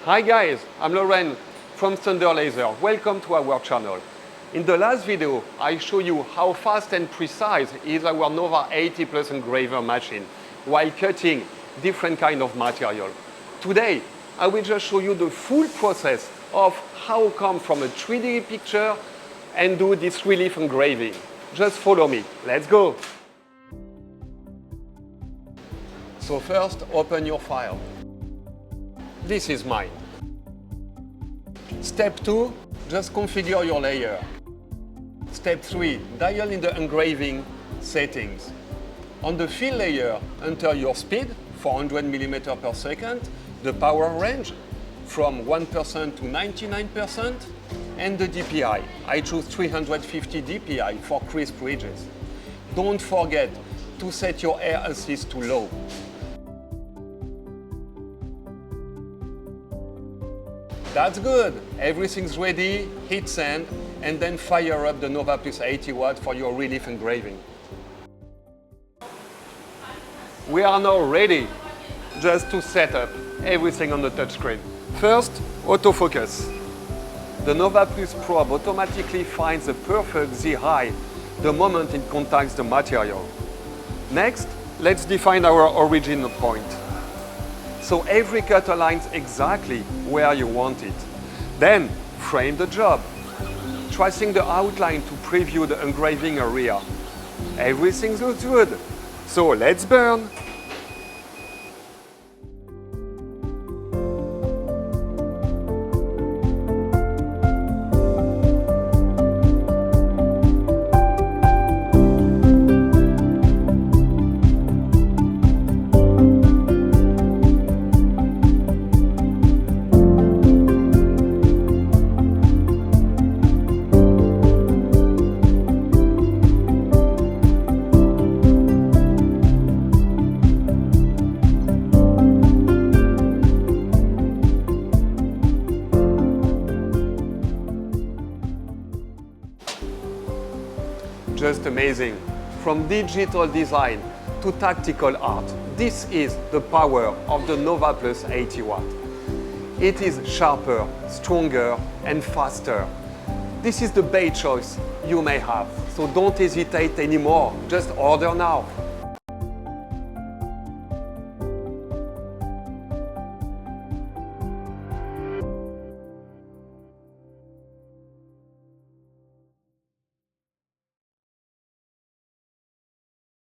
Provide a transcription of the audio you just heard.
Hi guys, I'm Lauren from thunderlaser. Welcome to our channel. In the last video, I show you how fast and precise is our Nova 80 Plus engraver machine while cutting different kind of material. Today, I will just show you the full process of how come from a 3D picture and do this relief engraving. Just follow me. Let's go. So first, open your file. This is mine. Step 2, just configure your layer. Step 3, dial in the engraving settings. On the fill layer, enter your speed, 400 mm per second, the power range from 1% to 99%, and the DPI. I choose 350 DPI for crisp ridges. Don't forget to set your air assist to low. That's good. Everything's ready. Hit send and then fire up the Nova Plus 80 watt for your relief engraving. We are now ready just to set up everything on the touchscreen. First, autofocus. The Nova Plus probe automatically finds the perfect Z-high the moment it contacts the material. Next, let's define our origin point. So every cut aligns exactly where you want it. Then, frame the job, tracing the outline to preview the engraving area. Everything looks good, so let's burn. Just amazing. From digital design to tactical art, this is the power of the Nova Plus 80 watt. It is sharper, stronger, and faster. This is the best choice you may have, so don't hesitate anymore. Just order now.